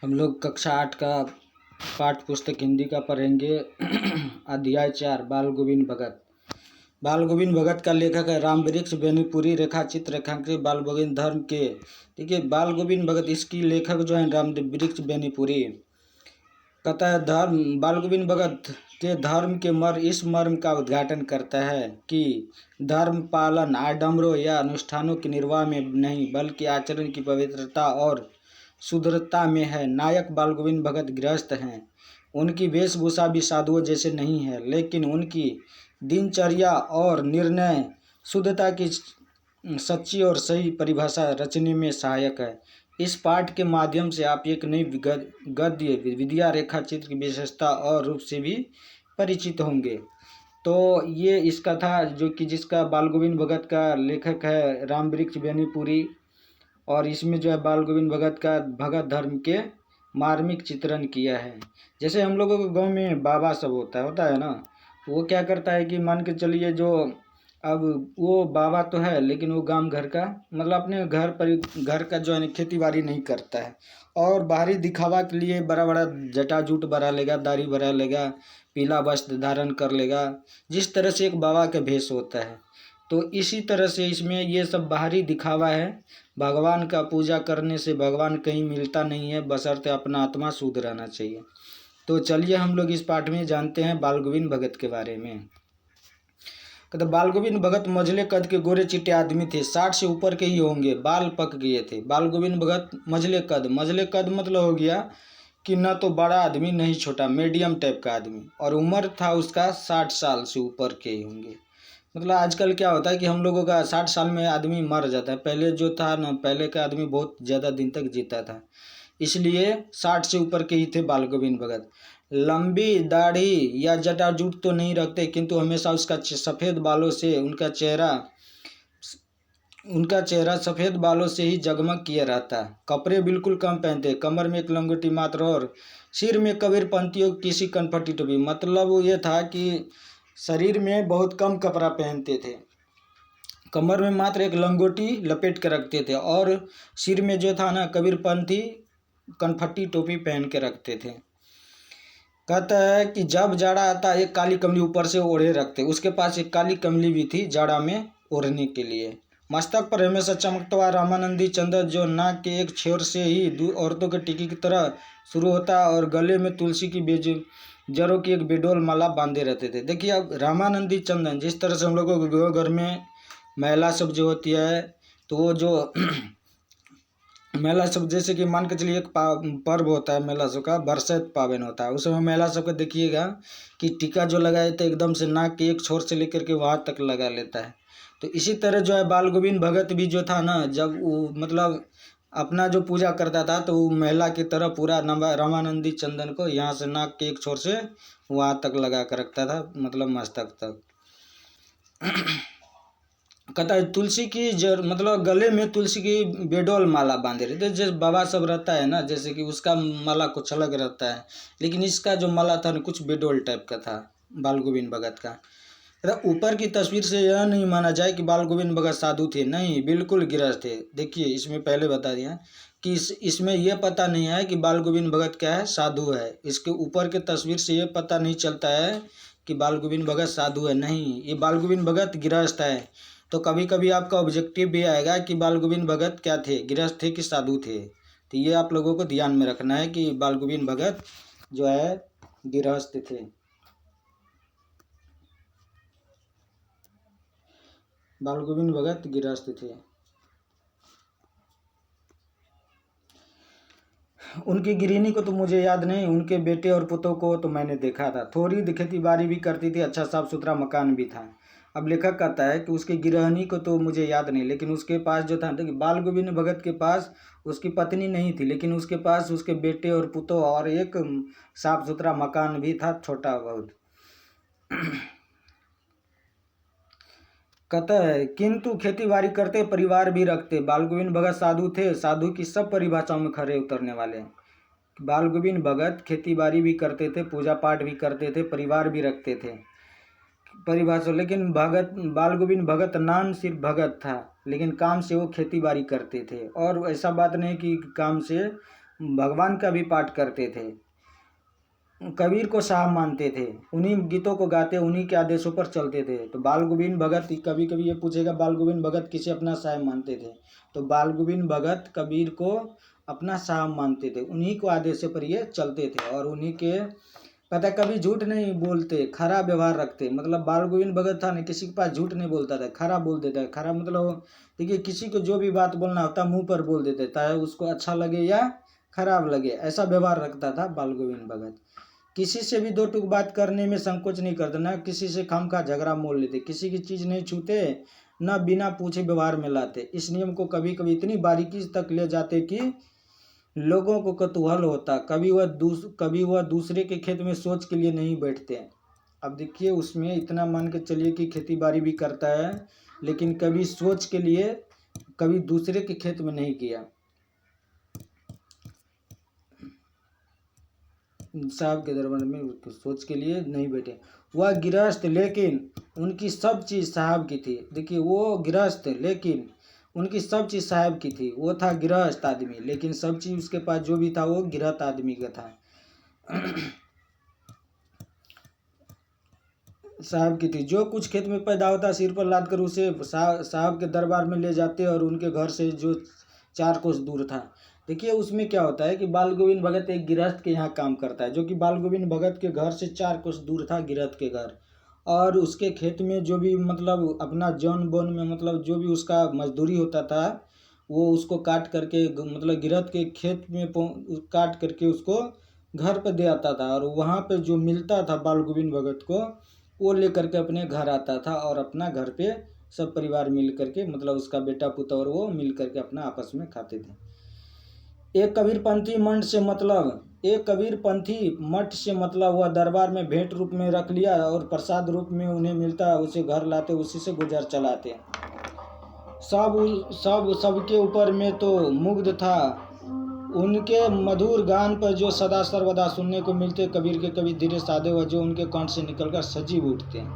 हम लोग कक्षा 8 का पाठ्य पुस्तक हिंदी का पढ़ेंगे। अध्याय 4 बाल गोविंद भगत। बाल गोविंद भगत का लेखक है राम वृक्ष बेनीपुरी। रेखाचित्र रेखांकित बाल गोविंद धर्म के। देखिए, बाल गोविंद भगत इसकी लेखक जो है राम वृक्ष बेनीपुरी। कहता है धर्म बाल गोविंद भगत के धर्म के इस मर्म का उद्घाटन करता है कि धर्म पालन आडम्बरों या अनुष्ठानों के निर्वाह में नहीं, बल्कि आचरण की पवित्रता और शुद्धता में है। नायक बाल गोविंद भगत गृहस्थ हैं। उनकी वेशभूषा भी साधुओं जैसे नहीं है, लेकिन उनकी दिनचर्या और निर्णय शुद्धता की सच्ची और सही परिभाषा रचने में सहायक है। इस पाठ के माध्यम से आप एक नई गद्य विद्या रेखा चित्र की विशेषता और रूप से भी परिचित होंगे। तो ये इसका था जो कि जिसका बाल गोविंद भगत का लेखक है राम वृक्ष बेनीपुरी। और इसमें जो है बाल गोविंद भगत का भगत धर्म के मार्मिक चित्रण किया है। जैसे हम लोगों के गांव में बाबा सब होता है ना, वो क्या करता है कि मान के चलिए जो अब वो बाबा तो है, लेकिन वो गांव घर का मतलब अपने घर का जो है खेती बाड़ी नहीं करता है, और बाहरी दिखावा के लिए बड़ा बड़ा जटाजूट बढ़ा लेगा, दाढ़ी बढ़ा लेगा, पीला वस्त्र धारण कर लेगा, जिस तरह से एक बाबा का भेष होता है। तो इसी तरह से इसमें ये सब बाहरी दिखावा है। भगवान का पूजा करने से भगवान कहीं मिलता नहीं है, बशर्ते अपना आत्मा शुद्ध रहना चाहिए। तो चलिए हम लोग इस पाठ में जानते हैं बाल गोविंद भगत के बारे में। तो बाल गोविंद भगत मझले कद के गोरे चिट्टे आदमी थे। 60 से ऊपर के ही होंगे, बाल पक गए थे। बाल गोविंद भगत मझले कद मतलब हो गया कि न तो बड़ा आदमी नहीं छोटा, मीडियम टाइप का आदमी, और उम्र था उसका 60 साल से ऊपर के ही होंगे। मतलब आजकल क्या होता है कि हम लोगों का 60 साल में आदमी मर जाता है। पहले जो था ना, पहले का आदमी बहुत ज़्यादा दिन तक जीता था, इसलिए 60 से ऊपर के ही थे बाल गोविंद भगत। लंबी दाढ़ी या जटाजूट तो नहीं रखते, किंतु हमेशा उसका सफ़ेद बालों से उनका चेहरा सफ़ेद बालों से ही जगमग किया रहता। कपड़े बिल्कुल कम पहनते, कमर में एक लंगोटी मात्र और सिर में कबीर पंथियों किसी कनपटी टोपी। मतलब ये था कि शरीर में बहुत कम कपड़ा पहनते थे, कमर में मात्र एक लंगोटी लपेट के रखते थे, और सिर में जो था ना कबीर पंथी कनफट्टी टोपी पहन के रखते थे। कहता है कि जब जाड़ा आता एक काली कमली ऊपर से ओढ़े रखते। उसके पास एक काली कमली भी थी जाड़ा में ओढ़ने के लिए। मस्तक पर हमेशा चमकता हुआ रामानंदी चंदन, जो नाक के एक छोर से ही औरतों के टीकी की तरह शुरू होता, और गले में तुलसी की जड़ों की एक बेडोल माला बांधे रहते थे। देखिए, अब रामानंदी चंदन जिस तरह से हम लोगों के घर में महिला सब जो होती है, तो वो जो महिला सब जैसे कि मान के चलिए एक पर्व होता है महिला सब का, बरसात पावन होता है। उस समय महिला सब को देखिएगा कि टीका जो लगाए तो एकदम से नाक के एक छोर से लेकर के वहाँ तक लगा लेता है। तो इसी तरह जो है बाल गोविंद भगत भी जो था ना, जब वो मतलब अपना जो पूजा करता था, तो वो महिला की तरह पूरा रामानंदी चंदन को यहाँ से नाक के एक छोर से वहाँ तक लगा कर रखता था, मतलब मस्तक तक। कहता है तुलसी की जड़, मतलब गले में तुलसी की बेडोल माला बांधे रहते। जैसे बाबा सब रहता है ना, जैसे कि उसका माला कुछ अलग रहता है, लेकिन इसका जो माला था ना कुछ बेडोल टाइप का था बाल गोविंद भगत का। ऊपर की तस्वीर से यह नहीं माना जाए कि बाल गोविंद भगत साधु थे, नहीं, बिल्कुल गृहस्थ थे। देखिए, इसमें पहले बता दिया कि इसमें यह पता नहीं है कि बाल गोविंद भगत क्या है, साधु है। इसके ऊपर के तस्वीर से यह पता नहीं चलता है कि बाल गोविंद भगत साधु है, नहीं, ये बाल गोविंद भगत गृहस्थ है। तो कभी कभी आपका ऑब्जेक्टिव भी आएगा कि बाल गोविंद भगत क्या थे, गृहस्थ थे कि साधु थे। तो ये आप लोगों को ध्यान में रखना है कि बाल गोविंद भगत जो है गृहस्थ थे। बाल गोविंद भगत गृहस्थ थे। उनकी गृहिणी को तो मुझे याद नहीं, उनके बेटे और पुतों को तो मैंने देखा था। थोड़ी खेती बाड़ी भी करती थी, अच्छा साफ सुथरा मकान भी था। अब लेखक कहता है कि उसकी गृहिणी को तो मुझे याद नहीं, लेकिन उसके पास जो था, देखिए बाल गोविंद भगत के पास उसकी पत्नी नहीं थी, लेकिन उसके पास उसके बेटे और पुतों और एक साफ सुथरा मकान भी था, छोटा बहुत। कहता है किंतु खेती बाड़ी करते, परिवार भी रखते। बाल गोविंद भगत साधु थे, साधु की सब परिभाषाओं में खरे उतरने वाले। बाल गोविंद भगत खेती बाड़ी भी करते थे, पूजा पाठ भी करते थे, परिवार भी रखते थे परिभाषा। लेकिन बाल गोविंद भगत नाम सिर्फ भगत था, लेकिन काम से वो खेती बाड़ी करते थे। और ऐसा बात नहीं कि काम से भगवान का भी पाठ करते थे, कबीर को साहब मानते थे, उन्हीं गीतों को गाते, उन्हीं के आदेशों पर चलते थे। तो बाल गोविंद भगत, कभी कभी ये पूछेगा बाल गोविंद भगत किसे अपना साहब मानते थे, तो बाल गोविंद भगत कबीर को अपना साहब मानते थे, उन्हीं को आदेशों पर ये चलते थे और उन्हीं के पता, कभी झूठ नहीं बोलते, खरा व्यवहार रखते। मतलब बाल गोविंद भगत था ना, किसी के पास झूठ नहीं बोलता था, खरा बोल देता है। खरा मतलब देखिए, किसी को जो भी बात बोलना होता मुंह पर बोल देते, चाहे उसको अच्छा लगे या खराब लगे, ऐसा व्यवहार रखता था बाल गोविंद भगत। किसी से भी दो टूक बात करने में संकोच नहीं करते, ना किसी से खामखा झगड़ा मोल लेते, किसी की चीज़ नहीं छूते, ना बिना पूछे व्यवहार में लाते। इस नियम को कभी कभी इतनी बारीकी तक ले जाते कि लोगों को कतूहल होता, कभी वह दूसरे के खेत में सोच के लिए नहीं बैठते। अब देखिए, उसमें इतना मान के चलिए कि खेती बाड़ी भी करता है, लेकिन कभी सोच के लिए कभी दूसरे के खेत में नहीं किया। साहब के दरबार में सोच के लिए नहीं बैठे। वह गृहस्थ, लेकिन उनकी सब चीज़ साहब की थी। देखिए, वो गृहस्थ लेकिन उनकी सब चीज़ साहब की थी। वो था गृहस्थ आदमी, लेकिन सब चीज़ उसके पास जो भी था वो गृहस्थ आदमी का था। साहब की थी। जो कुछ खेत में पैदा होता सिर पर लाद कर उसे साहब के दरबार में ले जाते, और उनके घर से जो 4 कोस दूर था। देखिए, उसमें क्या होता है कि बाल गोविंद भगत एक गृहस्थ के यहाँ काम करता है, जो कि बाल गोविंद भगत के घर से 4 कोस दूर था गृहस्थ के घर। और उसके खेत में जो भी मतलब अपना जौन बोन में मतलब जो भी उसका मजदूरी होता था, वो उसको काट करके मतलब गृहस्थ के खेत में काट करके उसको घर पर दे आता था। और वहाँ पे जो मिलता था बाल गोविंद भगत को, वो लेकर के अपने घर आता था, और अपना घर पे सब परिवार मिल करके मतलब उसका बेटा पुत्र और वो मिल करके अपना आपस में खाते थे। एक कबीरपंथी मठ से मतलब वह दरबार में भेंट रूप में रख लिया, और प्रसाद रूप में उन्हें मिलता, उसे घर लाते, उसी से गुजर चलाते। सबके ऊपर में तो मुग्ध था, उनके मधुर गान पर जो सदा सर्वदा सुनने को मिलते। कबीर के कभी धीरे साधे हुए जो उनके कंठ से निकलकर सजीव उठते हैं।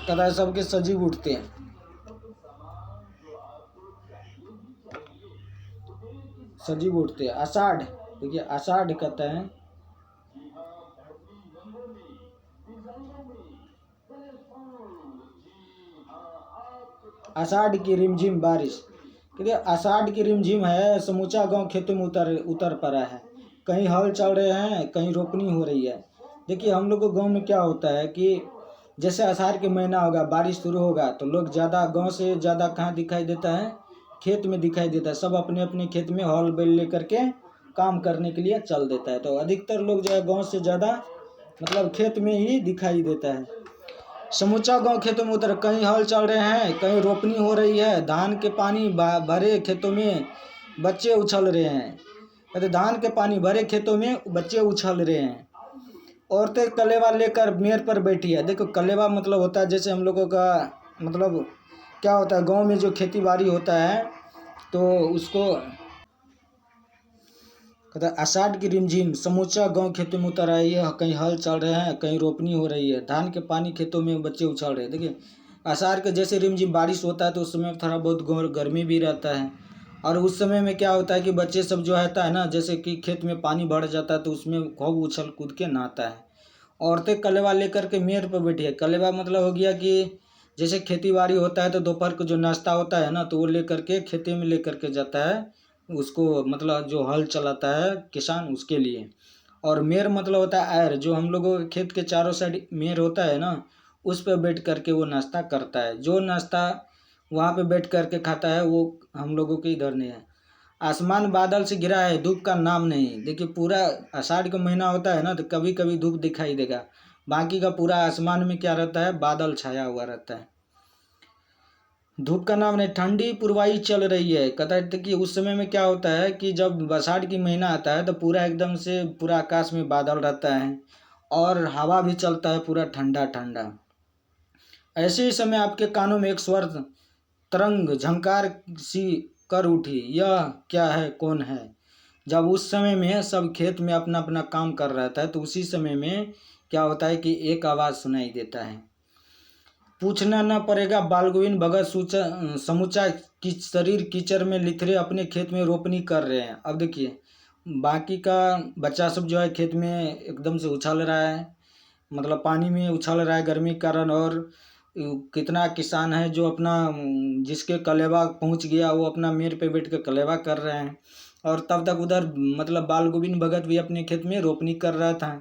कदा सबके सजीव उठते हैं। सजीव उठते हैं। आषाढ़, देखिए आषाढ़ कहते हैं, आषाढ़ की रिमझिम बारिश। देखिए, आषाढ़ की रिमझिम है, समूचा गांव खेतों में उतर पड़ा है। कहीं हल चल रहे हैं, कहीं रोपनी हो रही है। देखिए, हम लोग को गांव में क्या होता है कि जैसे आषाढ़ के महीना होगा, बारिश शुरू होगा, तो लोग ज़्यादा गांव से ज़्यादा कहाँ दिखाई देता है, खेत में दिखाई देता है। सब अपने अपने खेत में हल बैल ले करके काम करने के लिए चल देता है। तो अधिकतर लोग जो है गाँव से ज़्यादा मतलब खेत में ही दिखाई देता है। समूचा गांव खेतों में उतर, कहीं हल चल रहे हैं, कहीं रोपनी हो रही है। धान के पानी भरे खेतों में बच्चे उछल रहे हैं। कहते धान के पानी भरे खेतों में बच्चे उछल रहे हैं। औरतें कलेवा लेकर मेड़ पर बैठी है। देखो, कलेवा मतलब होता है, जैसे हम लोगों का मतलब क्या होता है, गांव में जो खेती बाड़ी होता है तो उसको कहता है आषाढ़ की रिमझिम, समूचा गांव खेतों में उतर आई है। कहीं हल चल रहे हैं, कहीं रोपनी हो रही है। धान के पानी खेतों में बच्चे उछल रहे हैं। देखिए, आषाढ़ के जैसे रिमझिम बारिश होता है तो उस समय थोड़ा बहुत गर्मी भी रहता है। और उस समय में क्या होता है कि बच्चे सब जो रहता है ना, जैसे कि खेत में पानी भर जाता है तो उसमें खूब उछल कूद के नहाता है। औरतें कलेवा लेकर के मेड़ पर बैठी है। कलेवा मतलब हो गया कि जैसे खेती बाड़ी होता है तो दोपहर को जो नाश्ता होता है ना, तो वो लेकर के खेती में लेकर के जाता है, उसको मतलब जो हल चलाता है किसान, उसके लिए। और मेड़ मतलब होता है आयर, जो हम लोगों के खेत के चारों साइड मेड़ होता है ना, उस पर बैठ करके वो नाश्ता करता है। जो नाश्ता वहाँ पे बैठ करके खाता है वो हम लोगों के इधर नहीं है। आसमान बादल से घिरा है, धूप का नाम नहीं। देखिए, पूरा आषाढ़ का महीना होता है ना, तो कभी कभी धूप दिखाई देगा, बाकी का पूरा आसमान में क्या रहता है, बादल छाया हुआ रहता है। धूप का नाम नहीं। ठंडी पुरवाई चल रही है। कहता है कि उस समय में क्या होता है कि जब आषाढ़ की महीना आता है तो पूरा एकदम से पूरा आकाश में बादल रहता है, और हवा भी चलता है पूरा ठंडा ठंडा। ऐसे ही समय आपके कानों में एक स्वर तरंग झंकार सी कर उठी, यह क्या है, कौन है। जब उस समय में सब खेत में अपना अपना काम कर रहा था, तो उसी समय में क्या होता है कि एक आवाज़ सुनाई देता है। पूछना न पड़ेगा, बाल गोविंद भगत समूचा शरीर कीचड़ में लिथरे अपने खेत में रोपनी कर रहे हैं। अब देखिए बाकी का बच्चा सब जो है खेत में एकदम से उछल रहा है, मतलब पानी में उछल रहा है गर्मी के कारण। और कितना किसान है जो अपना जिसके कलेवा पहुंच गया वो अपना मेड़ पे बैठ के कलेवा कर रहे हैं। और तब तक उधर मतलब बाल गोविंद भगत भी अपने खेत में रोपनी कर रहा था।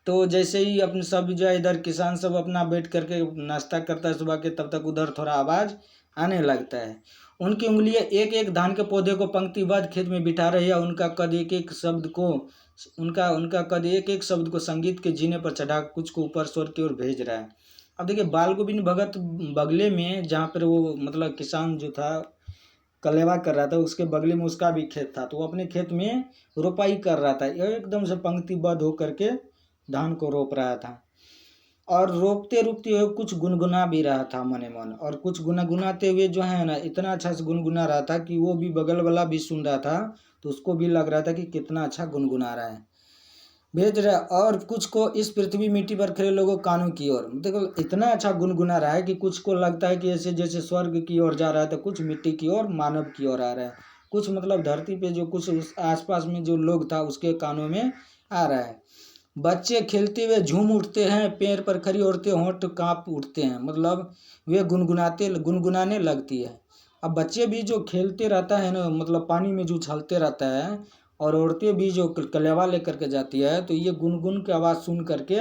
तो जैसे ही अपने सब जो है इधर किसान सब अपना बैठ करके नाश्ता करता है सुबह के, तब तक उधर थोड़ा आवाज़ आने लगता है। उनकी उंगलियां एक एक धान के पौधे को पंक्तिबद्ध खेत में बिठा रही है। उनका कद एक एक शब्द को उनका उनका कद एक एक शब्द को संगीत के जीने पर चढ़ा कुछ को ऊपर स्वर की ओर भेज रहा है। अब देखिए बाल गोविंद भगत बगले में जहाँ पर वो मतलब किसान जो था कलेवा कर रहा था उसके बगले में उसका भी खेत था, तो वो अपने खेत में रोपाई कर रहा था, एकदम से पंक्तिबद्ध होकर के धान को रोप रहा था। और रोपते रोपते हुए कुछ गुनगुना भी रहा था मने मन, और कुछ गुनगुनाते हुए जो है ना इतना अच्छा से गुनगुना रहा था कि वो भी बगल वाला भी सुन रहा था, तो उसको भी लग रहा था कि कितना अच्छा गुनगुना रहा है, भेज रहा है। और कुछ को इस पृथ्वी मिट्टी पर खड़े लोगों कानों की ओर, देखो इतना अच्छा गुनगुना रहा है कि कुछ को लगता है कि ऐसे जैसे स्वर्ग की ओर जा रहा है, तो कुछ मिट्टी की ओर मानव की ओर आ रहा है, कुछ मतलब धरती पे जो कुछ उस आसपास में जो लोग था उसके कानों में आ रहा है। बच्चे खेलते हुए झूम उठते हैं, पेड़ पर खड़ी औरतें होंठ कांप उठते हैं, मतलब वे गुनगुनाने लगती है। अब बच्चे भी जो खेलते रहता है ना, मतलब पानी में जो उछलते रहता है, और औरतें भी जो कलेवा लेकर के जाती है, तो ये गुनगुन की आवाज़ सुन करके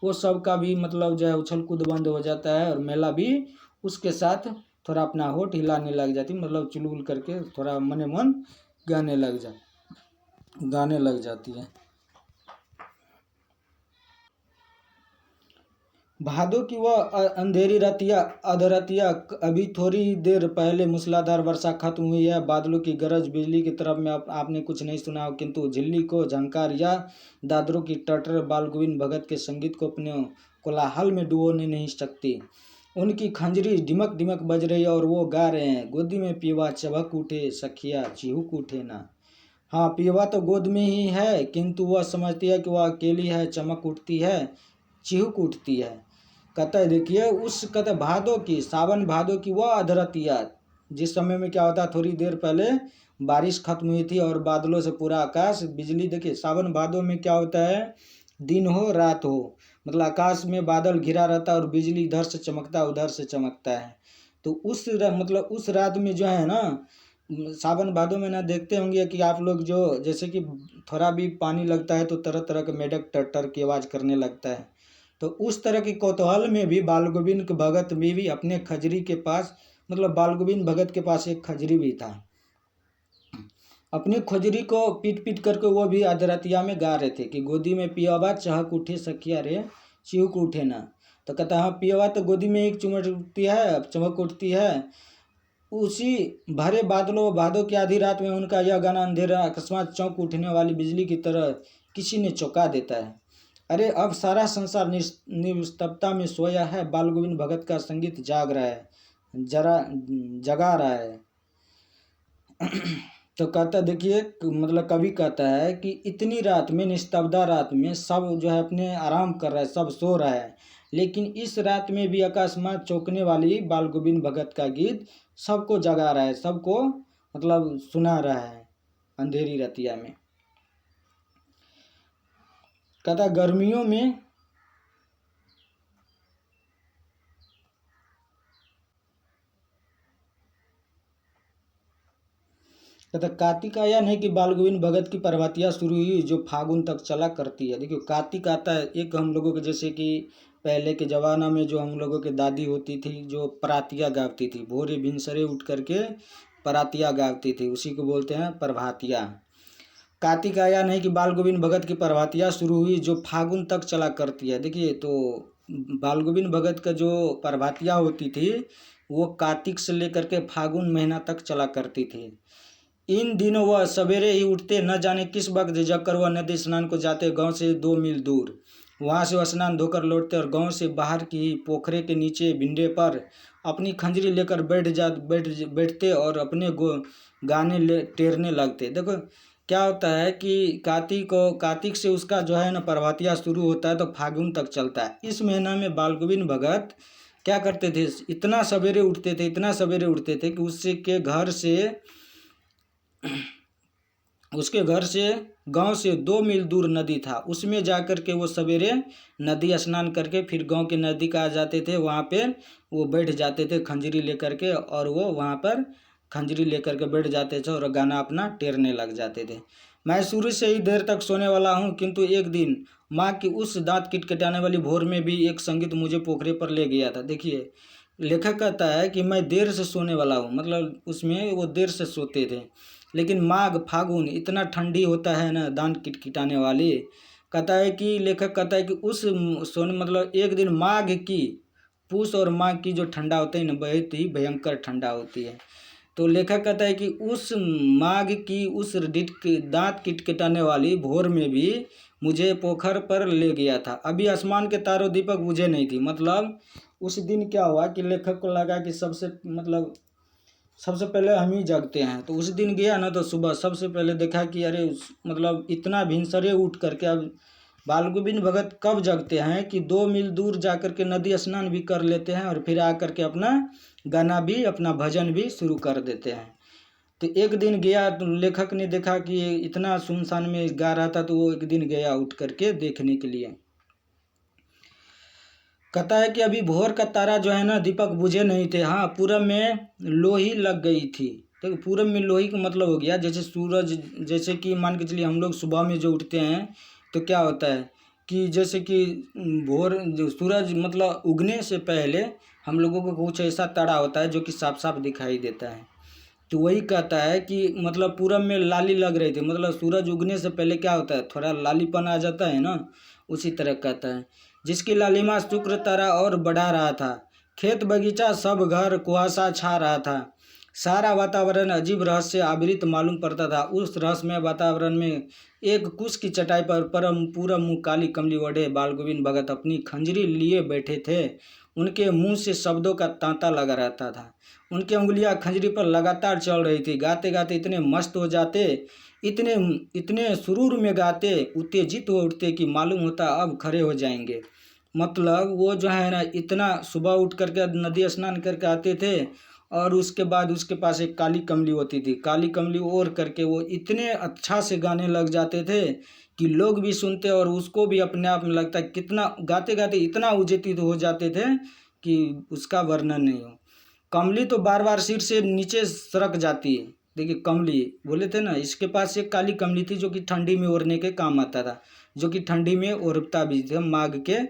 वो सब का भी मतलब जो है उछल कूद बंद हो जाता है, और मेला भी उसके साथ थोड़ा अपना होठ हिलाने लग जाती, मतलब चुलबुल करके थोड़ा मने मन गाने लग जाती है। भादों की वह अंधेरी रातियाँ अधरतिया, अभी थोड़ी देर पहले मूसलाधार वर्षा खत्म हुई है। बादलों की गरज बिजली की तरफ में आपने कुछ नहीं सुना हो, किंतु झिल्ली को झंकार या दादरों की टटर बाल गोविंद भगत के संगीत को अपने कोलाहल में डुबोने नहीं सकती। उनकी खंजरी ढिमक ढिमक बज रही है और वो गा रहे हैं, गोदी में पीवा चबक उठे सखिया चिहुक उठे ना। हाँ, पीवा तो गोद में ही है, किंतु वह समझती है कि वह अकेली है, चमक उठती है, चिहुक उठती है। कहता है देखिए उस कहते भादों की, सावन भादों की वह अधरतिया, जिस समय में क्या होता है थोड़ी देर पहले बारिश खत्म हुई थी और बादलों से पूरा आकाश बिजली, देखिए सावन भादों में क्या होता है, दिन हो रात हो, मतलब आकाश में बादल घिरा रहता है और बिजली इधर से चमकता है उधर से चमकता है। तो मतलब उस रात में जो है ना, सावन भादों में ना देखते होंगे कि आप लोग जो जैसे कि थोड़ा भी पानी लगता है तो तरह तरह के मेढक टर की आवाज़ करने लगता है। तो उस तरह की कौतूहल में भी बाल गोविंद भगत में भी अपने खजरी के पास, मतलब बाल गोविंद भगत के पास एक खजरी भी था, अपनी खजरी को पीट पीट करके वो भी आदरतिया में गा रहे थे कि गोदी में पियावा चहक उठे सखिया रे चिहुक उठे ना। तो कहता हाँ पियावा तो गोदी में एक चुमक उठती है चमक उठती है। उसी भरे बादलों भादों की आधी रात में उनका यह गाना अंधेरा अकस्मात चौंक उठने वाली बिजली की तरह किसी ने चौंका देता है। अरे अब सारा संसार निस्तब्धता में सोया है, बाल गोविंद भगत का संगीत जाग रहा है, जगा रहा है। तो कहता देखिए मतलब कवि कहता है कि इतनी रात में, निस्तब्धा रात में सब जो है अपने आराम कर रहा है, सब सो रहा है, लेकिन इस रात में भी अकस्मात चौंकने वाली बाल गोविंद भगत का गीत सबको जगा रहा है, सबको मतलब सुना रहा है अंधेरी रतिया में। कहता गर्मियों में कहता कार्तिक आया नहीं कि बाल गोविंद भगत की प्रभातियाँ शुरू हुई जो फागुन तक चला करती है। देखिए कार्तिक आता है, एक हम लोगों के जैसे कि पहले के ज़माना में जो हम लोगों के दादी होती थी जो परातियाँ गाती थी, भोरे भिनसरे उठ करके परातियाँ गाती थी, उसी को बोलते हैं प्रभातियाँ। कार्तिक आया नहीं कि बाल गोविंद भगत की प्रभातियाँ शुरू हुई जो फागुन तक चला करती है। देखिए तो बाल गोविंद भगत का जो प्रभातियाँ होती थी वो कार्तिक से लेकर के फागुन महीना तक चला करती थी। इन दिनों वह सवेरे ही उठते, न जाने किस वक्त जगकर वह नदी स्नान को जाते, गांव से 2 मील दूर। वहां से वह स्नान धोकर लौटते और गांव से बाहर की ही पोखरे के नीचे भिंडे पर अपनी खंजरी लेकर बैठते और अपने गाने टेरने लगते। देखो क्या होता है कि कार्तिक से उसका जो है ना प्रभातिया शुरू होता है तो फागुन तक चलता है। इस महीना में बाल गोविंद भगत क्या करते थे, इतना सवेरे उठते थे, इतना सवेरे उठते थे कि उसके घर से गांव से 2 मील दूर नदी था, उसमें जा कर के वो सवेरे नदी स्नान करके फिर गांव के नज़दीक आ जाते थे। वहाँ पे वो बैठ जाते थे खंजरी लेकर के, और वो वहाँ पर खंजरी लेकर के बैठ जाते थे और गाना अपना टेरने लग जाते थे। मैं शुरू से ही देर तक सोने वाला हूँ, किंतु एक दिन माँ की उस दांत किटकिटाने वाली भोर में भी एक संगीत मुझे पोखरे पर ले गया था। देखिए, लेखक कहता है कि मैं देर से सोने वाला हूँ, मतलब उसमें वो देर से सोते थे। लेकिन माघ फागुन इतना ठंडी होता है ना, दांत किटकिटाने वाली। कहता है कि लेखक कहता है कि उस सोने मतलब एक दिन माघ की, पूस और माघ की जो ठंडा होता है ना, बहुत ही भयंकर ठंडा होती है। तो लेखक कहता है कि उस माघ की उस दांत किटकिटाने वाली भोर में भी मुझे पोखर पर ले गया था। अभी आसमान के तारों दीपक बुझे नहीं थी। मतलब उस दिन क्या हुआ कि लेखक को लगा कि सबसे पहले हम ही जगते हैं। तो उस दिन गया ना, तो सुबह सबसे पहले देखा कि अरे मतलब इतना भिनसरे उठ करके, अब बाल गोविंद भगत कब जगते हैं कि 2 मील दूर जा कर के नदी स्नान भी कर लेते हैं और फिर आ कर के अपना गाना भी, अपना भजन भी शुरू कर देते हैं। तो एक दिन गया, तो लेखक ने देखा कि ये इतना सुनसान में गा रहा था, तो वो एक दिन गया उठ करके देखने के लिए। कहता है कि अभी भोर का तारा जो है ना, दीपक बुझे नहीं थे। हाँ, पूरब में लोही लग गई थी। तो पूरब में लोही का मतलब हो गया जैसे सूरज, जैसे कि मान के चलिए हम लोग सुबह में जो उठते हैं तो क्या होता है कि जैसे कि भोर जो सूरज मतलब उगने से पहले हम लोगों को कुछ ऐसा तारा होता है जो कि साफ साफ दिखाई देता है। तो वही कहता है कि मतलब पूरब में लाली लग रही थी, मतलब सूरज उगने से पहले क्या होता है, थोड़ा लालीपन आ जाता है ना, उसी तरह कहता है। जिसकी लालिमा शुक्र तारा और बढ़ा रहा था। खेत बगीचा सब घर कुहासा छा रहा था। सारा वातावरण अजीब रहस्य आवृत मालूम पड़ता था। उस रहस्यमय वातावरण में एक कुश की चटाई पर परम पूरा मुँह काली कमली ओढ़े बाल गोविंद भगत अपनी खंजरी लिए बैठे थे। उनके मुंह से शब्दों का तांता लगा रहता था। उनकी उंगलियां खंजरी पर लगातार चल रही थी। गाते गाते इतने मस्त हो जाते, इतने इतने सुरूर में गाते, उत्तेजित हो उठते कि मालूम होता अब खड़े हो जाएंगे। मतलब वो जो है ना, इतना सुबह उठ करके नदी स्नान करके आते थे और उसके बाद उसके पास एक काली कमली होती थी। काली कमली ओढ़ करके वो इतने अच्छा से गाने लग जाते थे कि लोग भी सुनते और उसको भी अपने आप में लगता है कितना गाते गाते इतना उजेतित हो जाते थे कि उसका वर्णन नहीं हो। कमली तो बार बार सिर से नीचे सरक जाती है। देखिए, कमली बोले थे ना, इसके पास एक काली कमली थी जो कि ठंडी में ओढ़ने के काम आता था, जो कि ठंडी में ओढ़ता भी था माघ के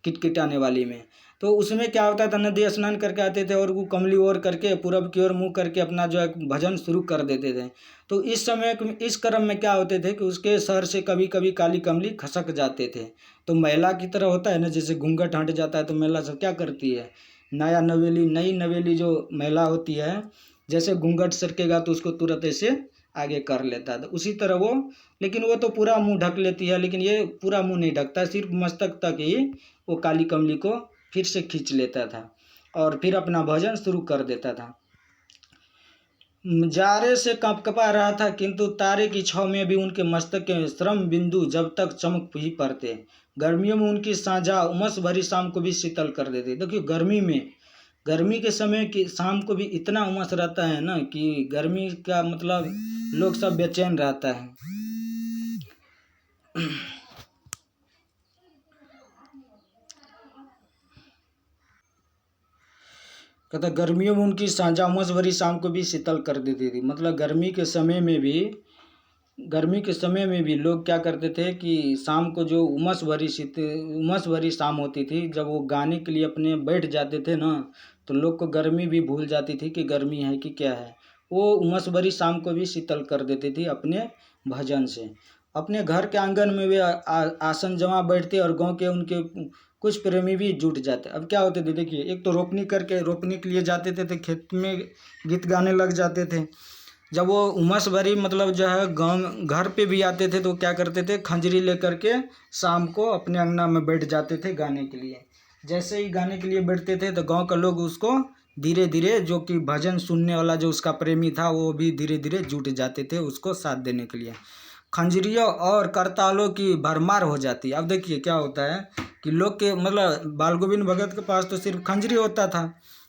किटकिटाने वाली में। तो उसमें क्या होता था, नदी स्नान करके आते थे और वो कमली ओढ़ करके पूरब की ओर मुँह करके अपना जो है भजन शुरू कर देते थे। तो इस समय इस क्रम में क्या होते थे कि उसके सर से कभी कभी काली कमली खसक जाते थे। तो महिला की तरह होता है ना, जैसे घूंघट हट जाता है तो महिला सब क्या करती है, नई नवेली जो महिला होती है, जैसे घूंघट सरकेगा तो उसको तुरंत ऐसे आगे कर लेता था, उसी तरह वो। लेकिन वो तो पूरा मुंह ढक लेती है, लेकिन ये पूरा मुंह नहीं ढकता, सिर्फ मस्तक तक ही वो काली कमली को फिर से खींच लेता था और फिर अपना भजन शुरू कर देता था। जारे से कपकपा रहा था, किंतु तारे की छाव में भी उनके मस्तक के श्रम बिंदु जब तक चमक ही पड़ते। गर्मियों में उनकी साझा उमस भरी शाम को भी शीतल कर देते। देखिए, गर्मी के समय की शाम को भी इतना उमस रहता है ना कि गर्मी का मतलब लोग सब बेचैन रहता है। कहता गर्मियों में उनकी साझा उमस भरी शाम को भी शीतल कर देती थी। मतलब गर्मी के समय में भी लोग क्या करते थे कि शाम को जो उमस भरी शाम होती थी, जब वो गाने के लिए अपने बैठ जाते थे ना, तो लोग को गर्मी भी भूल जाती थी कि गर्मी है कि क्या है। वो उमस भरी शाम को भी शीतल कर देती थी अपने भजन से। अपने घर के आंगन में वे आसन जमा बैठते और गांव के उनके कुछ प्रेमी भी जुट जाते। अब क्या होते थे, देखिए, एक तो रोपनी के लिए जाते थे तो खेत में गीत गाने लग जाते थे। जब वो उमस भरी मतलब जो है गाँव घर पे भी आते थे तो क्या करते थे, खंजरी लेकर के शाम को अपने अंगना में बैठ जाते थे गाने के लिए। जैसे ही गाने के लिए बैठते थे तो गांव का लोग उसको धीरे धीरे, जो कि भजन सुनने वाला जो उसका प्रेमी था, वो भी धीरे धीरे जुट जाते थे उसको साथ देने के लिए। खंजरियों और करतालों की भरमार हो जाती है। अब देखिए क्या होता है कि लोग के मतलब बाल गोविंद भगत के पास तो सिर्फ खंजरी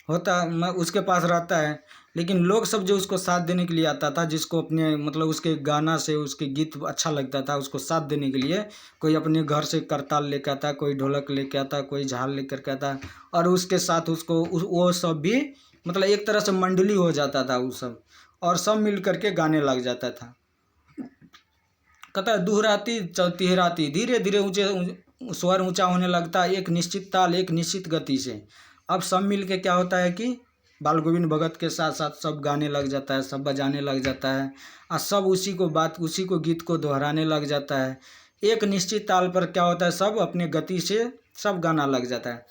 उसके पास रहता है, लेकिन लोग सब जो उसको साथ देने के लिए आता था, जिसको अपने मतलब उसके गाना से उसके गीत अच्छा लगता था, उसको साथ देने के लिए कोई अपने घर से करताल लेकर आता, कोई ढोलक लेकर आता, कोई झाल लेकर के आता, और उसके साथ वो सब भी मतलब एक तरह से मंडली हो जाता था वो सब, और सब मिल करके गाने लग जाता था। कहता है दुहराती तिहराती, धीरे धीरे स्वर ऊंचा होने लगता है, एक निश्चित ताल एक निश्चित गति से। अब सब मिल के क्या होता है कि बाल गोविंद भगत के साथ साथ सब गाने लग जाता है, सब बजाने लग जाता है, और सब उसी को गीत को दोहराने लग जाता है। एक निश्चित ताल पर क्या होता है, सब अपने गति से सब गाना लग जाता है।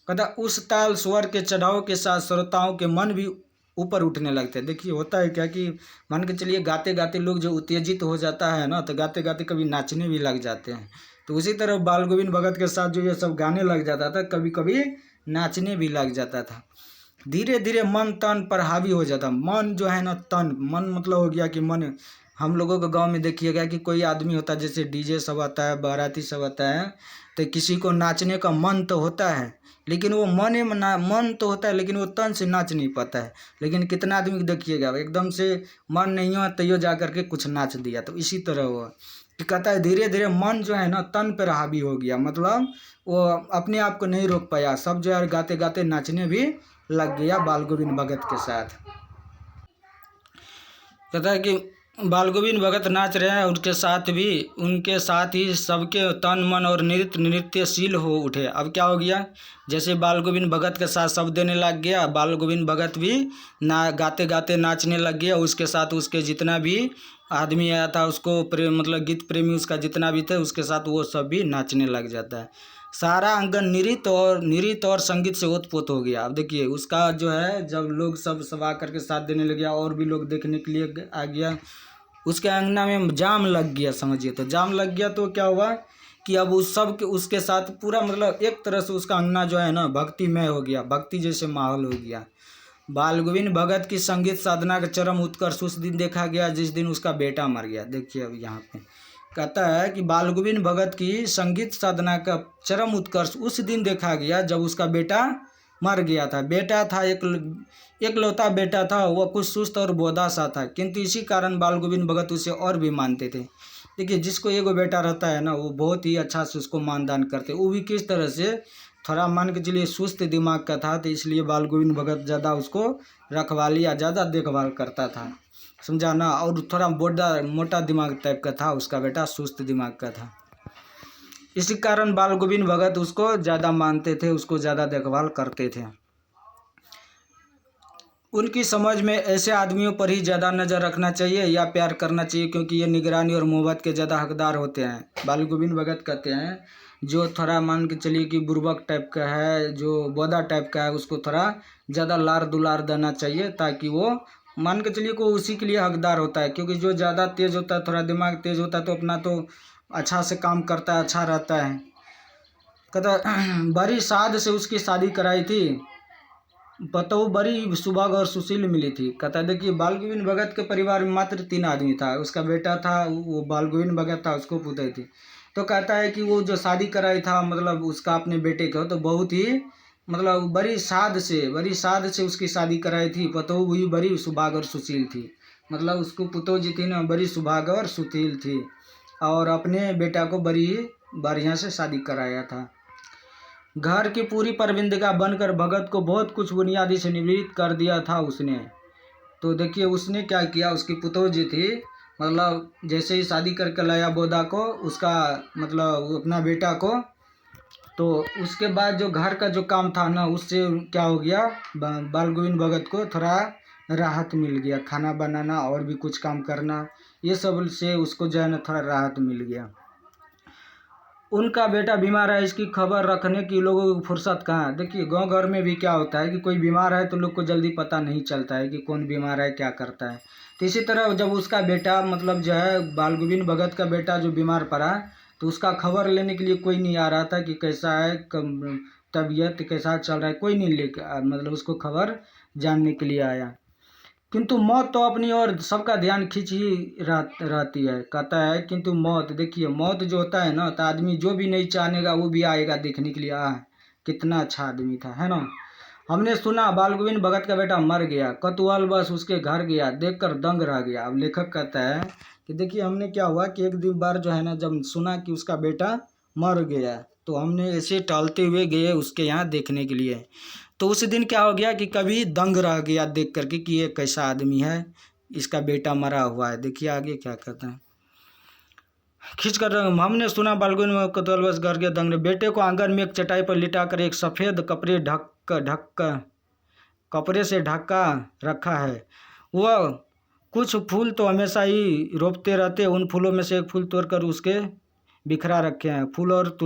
कहता उस ताल स्वर के चढ़ाव के साथ श्रोताओं के मन भी ऊपर उठने लगते हैं। देखिए होता है क्या कि मान के चलिए गाते गाते लोग जो उत्तेजित हो जाता है ना, तो गाते गाते कभी नाचने भी लग जाते हैं। तो उसी तरह बाल गोविंद भगत के साथ जो ये सब गाने लग जाता था, कभी कभी नाचने भी लग जाता था। धीरे धीरे मन तन पर हावी हो जाता। मन जो है ना, तन मन मतलब हो गया कि मन, हम लोगों के गांव में देखिएगा कि कोई आदमी होता है, जैसे डीजे सब आता है, बाराती सब आता है, तो किसी को नाचने का मन तो होता है, लेकिन वो मन तो होता है, लेकिन वो तन से नाच नहीं पाता है। लेकिन कितना आदमी देखिएगा एकदम से मन नहीं हुआ तैयो जा करके कुछ नाच दिया। तो इसी तरह हुआ कि कहता है धीरे धीरे मन जो है ना तन पर हावी हो गया, मतलब वो अपने आप को नहीं रोक पाया, सब जो है गाते गाते नाचने भी लग गया बाल गोविंद भगत के साथ। कहता है कि बाल गोविंद भगत नाच रहे हैं, उनके साथ ही सबके तन मन और नृत्यशील हो उठे। अब क्या हो गया, जैसे बाल गोविंद भगत के साथ सब देने लग गया, बाल गोविंद भगत भी ना गाते गाते नाचने लग गया। उसके साथ उसके जितना भी आदमी आया था, उसको मतलब गीत प्रेमी उसका जितना भी थे, उसके साथ वो सब भी नाचने लग जाता है। सारा अंगन नृत्य और संगीत से ओतप्रोत हो गया। अब देखिए उसका जो है, जब लोग सब आ करके साथ देने लग गया, और भी लोग देखने के लिए आ गया, उसके अंगना में जाम लग गया। समझिए तो जाम लग गया तो क्या हुआ कि अब उसके साथ पूरा मतलब एक तरह से उसका अंगना जो है ना भक्तिमय हो गया, भक्ति जैसे माहौल हो गया। बाल गोविंद भगत की संगीत साधना का चरम उत्कर्ष उस दिन देखा गया जिस दिन उसका बेटा मर गया। देखिए अब यहाँ पे कहता है कि बाल गोविंद भगत की संगीत साधना का चरम उत्कर्ष उस दिन देखा गया जब उसका बेटा मर गया था। बेटा था एक लौता बेटा था, वह कुछ सुस्त और बोधा सा था, किंतु इसी कारण बाल गोविंद भगत उसे और भी मानते थे। देखिए जिसको एगो बेटा रहता है ना, वो बहुत ही अच्छा से उसको मानदान करते, वो भी किस तरह से, थोड़ा मान के चलिए सुस्त दिमाग का था, तो इसलिए बाल गोविंद भगत ज़्यादा उसको रखवाली या ज़्यादा देखभाल करता था, समझा ना। और थोड़ा मोटा दिमाग टाइप का था, उसका बेटा सुस्त दिमाग का था। इसी कारण बाल गोविंद भगत उसको ज़्यादा मानते थे, उसको ज़्यादा देखभाल करते थे। उनकी समझ में ऐसे आदमियों पर ही ज़्यादा नज़र रखना चाहिए या प्यार करना चाहिए, क्योंकि ये निगरानी और मोहब्बत के ज़्यादा हकदार होते हैं। बाल गोविंद भगत कहते हैं जो थोड़ा मान के चलिए कि बुर्बक टाइप का है, जो बोदा टाइप का है, उसको थोड़ा ज़्यादा लार दुलार देना चाहिए, ताकि वो मान के चलिए को उसी के लिए हकदार होता है। क्योंकि जो ज़्यादा तेज़ होता है, थोड़ा दिमाग तेज़ होता है, तो अपना तो अच्छा से काम करता है, अच्छा रहता है। कहता बड़ी साध से उसकी शादी कराई थी, बतऊ बड़ी सुभग और सुशील मिली थी। कहता है देखिए बाल गोविंद भगत के परिवार में मात्र 3 आदमी था, उसका बेटा था, वो बाल गोविंद भगत था, उसको पुतई थी। तो कहता है कि वो जो शादी कराई था मतलब उसका अपने बेटे को, तो बहुत ही मतलब बड़ी साध से उसकी शादी कराई थी। पतऊ भी बड़ी सुभाग और सुशील थी, मतलब उसको पुतौ जी थी ना, बड़ी सुभाग और सुशील थी, और अपने बेटा को बड़ी बढ़िया से शादी कराया था। घर की पूरी प्रबंधिका बनकर भगत को बहुत कुछ बुनियादी से निवृत्त कर दिया था उसने। तो देखिए उसने क्या किया, उसकी पुतौ जी थी, मतलब जैसे ही शादी करके लाया बोदा को, उसका मतलब अपना बेटा को, तो उसके बाद जो घर का जो काम था ना, उससे क्या हो गया, बाल गोविंद भगत को थोड़ा राहत मिल गया। खाना बनाना और भी कुछ काम करना, ये सब से उसको जो है ना थोड़ा राहत मिल गया। उनका बेटा बीमार है, इसकी खबर रखने की लोगों को फुर्सत कहाँ है। देखिए गांव घर में भी क्या होता है कि कोई बीमार है तो लोग को जल्दी पता नहीं चलता है कि कौन बीमार है, क्या करता है। तो इसी तरह जब उसका बेटा मतलब जो है बाल गोविंद भगत का बेटा जो बीमार पड़ा, तो उसका खबर लेने के लिए कोई नहीं आ रहा था कि कैसा है, तबीयत कैसा चल रहा है, कोई नहीं मतलब उसको खबर जानने के लिए आया। किंतु मौत तो अपनी ओर सबका ध्यान खींच ही रहती है। कहता है किंतु मौत, देखिए मौत जो होता है ना, तो आदमी जो भी नहीं चाहेगा वो भी आएगा देखने के लिए। कितना अच्छा आदमी था, है ना। हमने सुना बाल गोविंद भगत का बेटा मर गया, कतुअल बस उसके घर गया, देखकर दंग रह गया। अब लेखक कहता है कि देखिए हमने क्या हुआ कि एक दिन बार जो है ना, जब सुना कि उसका बेटा मर गया, तो हमने ऐसे टहलते हुए गए उसके यहाँ देखने के लिए। तो उस दिन क्या हो गया कि कभी दंग रह गया देख करके कि ये कैसा आदमी है, इसका बेटा मरा हुआ है। देखिए आगे क्या कहते हैं, खींच कर हमने सुना बालगुन में कतल बस घर के दंग ने बेटे को आंगन में एक चटाई पर लिटाकर एक सफ़ेद कपड़े से ढका रखा है। वह कुछ फूल तो हमेशा ही रोपते रहते, उन फूलों में से एक फूल तोड़कर उसके बिखरा रखे हैं, फूल और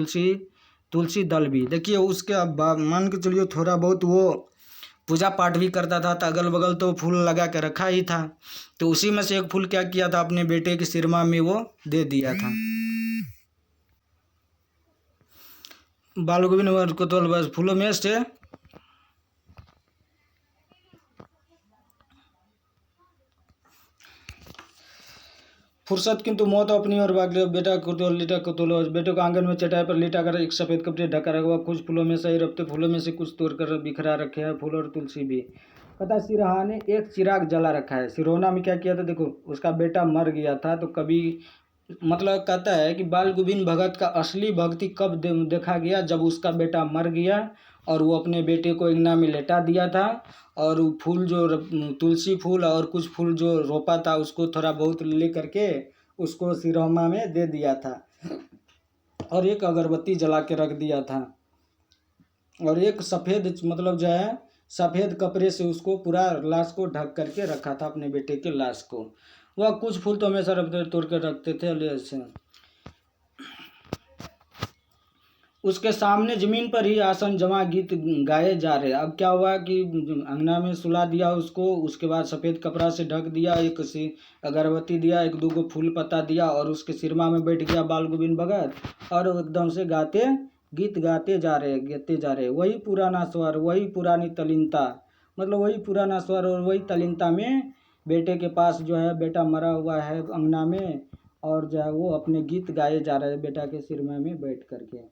तुलसी दल भी। देखिए उसके अब मान के चलिए थोड़ा बहुत वो पूजा पाठ भी करता था, तो अगल बगल तो फूल लगा के रखा ही था। तो उसी में से एक फूल क्या किया था, अपने बेटे के सिरमा में वो दे दिया था। बाल गोविंद को तो बस फूलों में से फुर्सत किंतु मौत अपनी और भाग बेटा को बेटे को आंगन में चटाई पर लिटा कर एक सफ़ेद कपड़े ढका रखा हुआ, कुछ फूलों में से रखते फूलों में से कुछ तोड़कर बिखरा रखे हैं, फूल और तुलसी भी। पता सिरहा ने एक चिराग जला रखा है। सिरोना में क्या किया था, देखो उसका बेटा मर गया था, तो कभी मतलब कहता है कि बाल गोविंद भगत का असली भक्ति कब देखा गया, जब उसका बेटा मर गया और वो अपने बेटे को अंगना में लेटा दिया था, और फूल जो तुलसी फूल और कुछ फूल जो रोपा था उसको थोड़ा बहुत ले करके उसको सिरोमा में दे दिया था, और एक अगरबत्ती जला के रख दिया था, और एक सफ़ेद मतलब जो है सफ़ेद कपड़े से उसको पूरा लाश को ढक करके रखा था, अपने बेटे के लाश को। वह कुछ फूल तो हमेशा तोड़ कर रखते थे ऐसे। उसके सामने जमीन पर ही आसन जमा गीत गाए जा रहे। अब क्या हुआ कि अंगना में सुला दिया उसको, उसके बाद सफ़ेद कपड़ा से ढक दिया, एक सी अगरबत्ती दिया, एक दो फूल पत्ता दिया, और उसके सिरमा में बैठ गया बाल गोविंद भगत, और एकदम से गीत गाते जा रहे। वही पुराना स्वर, वही पुरानी तलीनता, मतलब वही पुराना स्वर और वही तलीनता में बेटे के पास जो है बेटा मरा हुआ है अंगना में, और जो है वो अपने गीत गाए जा रहे हैं बेटा के सिरमा में बैठ करके।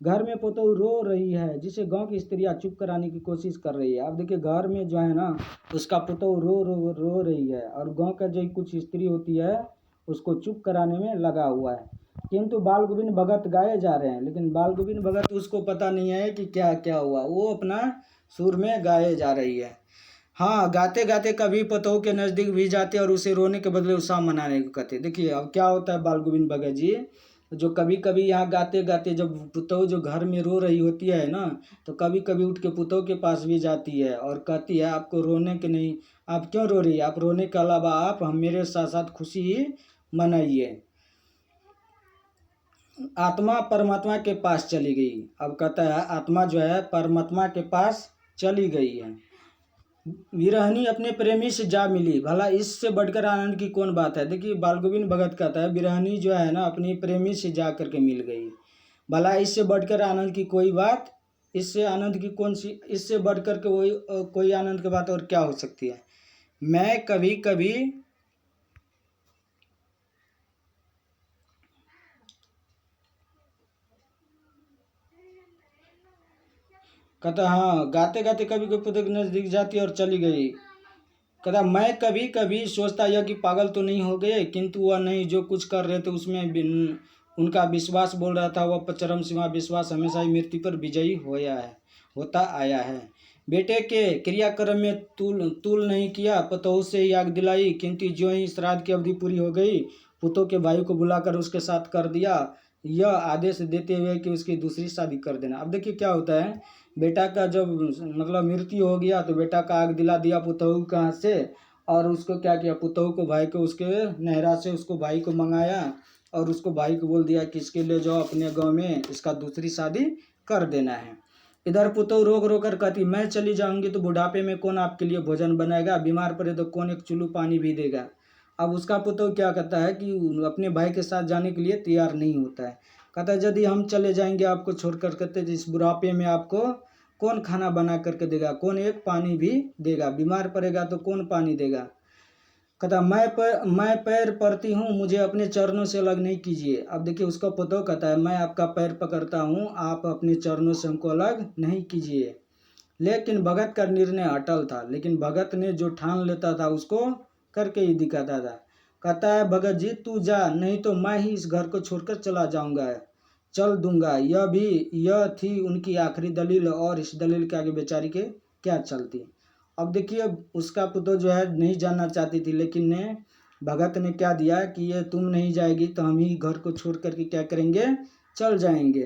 घर में पुतहु रो रही है, जिसे गांव की स्त्रियां चुप कराने की कोशिश कर रही है। अब देखिए घर में जो है ना उसका पुतहु रो रही है, और गांव का जो कुछ स्त्री होती है उसको चुप कराने में लगा हुआ है। किंतु बाल गोविंद भगत गाए जा रहे हैं, लेकिन बाल गोविंद भगत उसको पता नहीं है कि क्या क्या हुआ, वो अपना सुर में गाए जा रही है। हाँ, गाते गाते कभी पतों के नज़दीक भी जाते और उसे रोने के बदले उत्साह मनाने को कहते। देखिए अब क्या होता है बाल गोविंद भगत जी, जो कभी कभी यहाँ गाते गाते जब पुतों जो घर में रो रही होती है ना, तो कभी कभी उठ के पुतों के पास भी जाती है और कहती है आपको रोने के नहीं, आप क्यों रो रही है, आप रोने के अलावा आप हम मेरे साथ साथ खुशी ही मनाइए। आत्मा परमात्मा के पास चली गई। अब कहता है आत्मा जो है परमात्मा के पास चली गई है। विरहनी अपने प्रेमी से जा मिली, भला इससे बढ़कर आनंद की कौन बात है। देखिए बाल गोविंद भगत कहता है विरहनी जो है ना अपनी प्रेमी से जा करके मिल गई, भला इससे बढ़कर आनंद की कोई बात, इससे आनंद की कौन सी, इससे बढ़कर के वही कोई आनंद की बात और क्या हो सकती है। मैं कभी कभी कहता हाँ, गाते गाते कभी कभी पुतले के नज़दीक जाती और चली गई। कहता मैं कभी कभी सोचता यह कि पागल तो नहीं हो गए, किंतु वह नहीं, जो कुछ कर रहे थे उसमें उनका विश्वास बोल रहा था। वह चरम सीमा विश्वास हमेशा ही मृत्यु पर विजयी होता आया है। बेटे के क्रियाक्रम में तूल नहीं किया, पतोह से ही आग दिलाई, किंतु जो ही श्राद्ध की अवधि पूरी हो गई पुतोह के भाई को बुलाकर उसके साथ कर दिया, यह आदेश देते हुए कि उसकी दूसरी शादी कर देना। अब देखिए क्या होता है, बेटा का जब मतलब मृत्यु हो गया तो बेटा का आग दिला दिया पुतोह का हाथ से, और उसको क्या किया पुतोह को भाई को उसके नहरा से उसको भाई को मंगाया, और उसको भाई को बोल दिया कि इसके ले जाओ अपने गांव में, इसका दूसरी शादी कर देना है। इधर पुतोह रोक रोक कर कहती मैं चली जाऊंगी तो बुढ़ापे में कौन आपके लिए भोजन बनाएगा, बीमार पड़े तो कौन एक चुल्लू पानी भी देगा। अब उसका पुतोह क्या कहता है कि अपने भाई के साथ जाने के लिए तैयार नहीं होता है। कहता है यदि हम चले जाएंगे आपको छोड़कर, कहते इस बुढ़ापे में आपको कौन खाना बना करके देगा, कौन एक पानी भी देगा, बीमार पड़ेगा तो कौन पानी देगा। कहता मैं पैर पड़ती हूँ, मुझे अपने चरणों से अलग नहीं कीजिए। अब देखिए उसका पुतोह कहता है मैं आपका पैर पकड़ता हूँ, आप अपने चरणों से हमको अलग नहीं कीजिए। लेकिन भगत का निर्णय अटल था, लेकिन भगत ने जो ठान लेता था उसको करके ही दिखाता था। कहता है भगत जी तू जा, नहीं तो मैं ही इस घर को छोड़कर चल दूंगा। यह थी उनकी आखिरी दलील, और इस दलील के आगे बेचारी के क्या चलती। अब देखिए उसका पुतोह जो है नहीं जानना चाहती थी, लेकिन भगत ने क्या दिया कि ये तुम नहीं जाएगी तो हम ही घर को छोड़ करके क्या करेंगे, चल जाएंगे।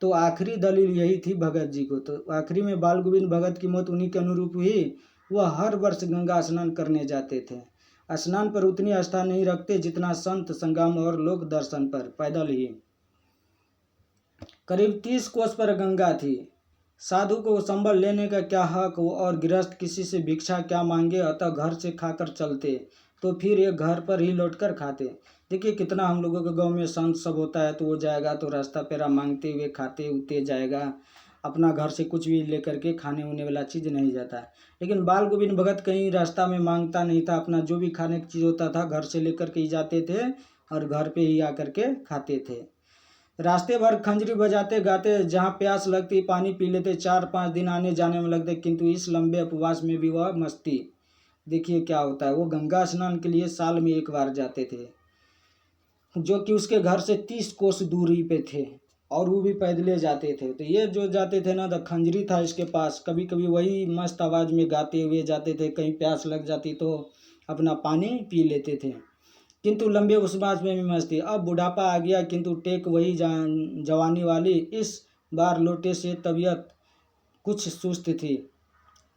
तो आखिरी दलील यही थी भगत जी को। तो आखिरी में बाल गोविंद भगत की मौत उन्हीं के अनुरूप हुई। वह हर वर्ष गंगा स्नान करने जाते थे। स्नान पर उतनी आस्था नहीं रखते जितना संत संगम और लोक दर्शन पर। पैदल ही करीब 30 कोस पर गंगा थी। साधु को संबल लेने का क्या हक, और गृहस्थ किसी से भिक्षा क्या मांगे, अतः घर से खाकर चलते तो फिर ये घर पर ही लौटकर खाते। देखिए कितना हम लोगों के गांव में संत सब होता है, तो वो जाएगा तो रास्ता पेरा मांगते हुए खाते उते जाएगा, अपना घर से कुछ भी लेकर के खाने उने वाला चीज़ नहीं जाता है। लेकिन बाल गोविंद भगत कहीं रास्ता में मांगता नहीं था, अपना जो भी खाने की चीज़ होता था घर से लेकर के ही जाते थे और घर पे ही आकर के खाते थे। रास्ते भर खंजरी बजाते गाते, जहाँ प्यास लगती पानी पी लेते। 4-5 दिन आने जाने में लगते, किंतु इस लंबे उपवास में भी वह मस्ती। देखिए क्या होता है, वो गंगा स्नान के लिए साल में एक बार जाते थे, जो कि उसके घर से 30 कोस दूरी पे थे, और वो भी पैदले जाते थे। तो ये जो जाते थे ना, तो खंजरी था इसके पास, कभी कभी वही मस्त आवाज़ में गाते हुए जाते थे। कहीं प्यास लग जाती तो अपना पानी पी लेते थे, किंतु लंबे उपवास में भी मस्ती। अब बुढ़ापा आ गया, किंतु टेक वही जवानी वाली। इस बार लोटे से तबीयत कुछ सुस्त थी।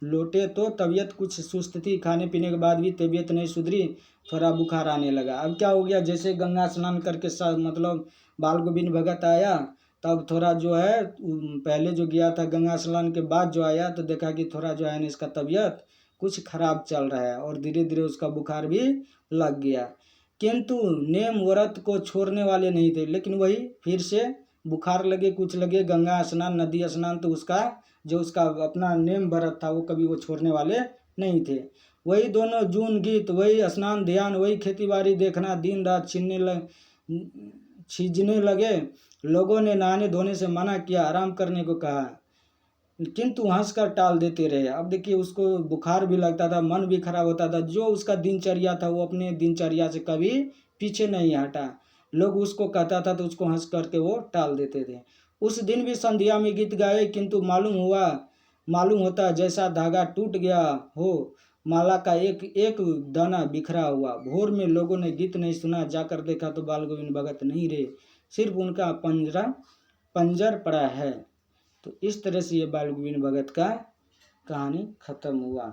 लोटे तो तबीयत कुछ सुस्त थी, खाने पीने के बाद भी तबीयत नहीं सुधरी, थोड़ा बुखार आने लगा। अब क्या हो गया, जैसे गंगा स्नान करके मतलब बाल गोविंद भगत आया, तब थोड़ा जो है पहले जो गया था गंगा स्नान के बाद जो आया, तो देखा कि थोड़ा जो है ना इसका तबीयत कुछ खराब चल रहा है, और धीरे धीरे उसका बुखार भी लग गया। किंतु नेम व्रत को छोड़ने वाले नहीं थे, लेकिन वही फिर से बुखार लगे कुछ लगे, गंगा स्नान नदी स्नान, तो उसका जो उसका अपना नेम व्रत था वो कभी वो छोड़ने वाले नहीं थे। वही दोनों जून गीत, वही स्नान ध्यान, वही खेती बाड़ी देखना, दिन रात छीजने लगे। लोगों ने नहाने धोने से मना किया, आराम करने को कहा, किंतु हंसकर टाल देते रहे। अब देखिए उसको बुखार भी लगता था, मन भी खराब होता था, जो उसका दिनचर्या था वो अपने दिनचर्या से कभी पीछे नहीं हटा। लोग उसको कहता था तो उसको हंस करके वो टाल देते थे। उस दिन भी संध्या में गीत गाए, किंतु मालूम होता जैसा धागा टूट गया हो, माला का एक एक दाना बिखरा हुआ। भोर में लोगों ने गीत नहीं सुना, जाकर देखा तो बाल गोविंद भगत नहीं रहे, सिर्फ उनका पंजर पड़ा है। तो इस तरह से ये बाल गोविंद भगत का कहानी खत्म हुआ।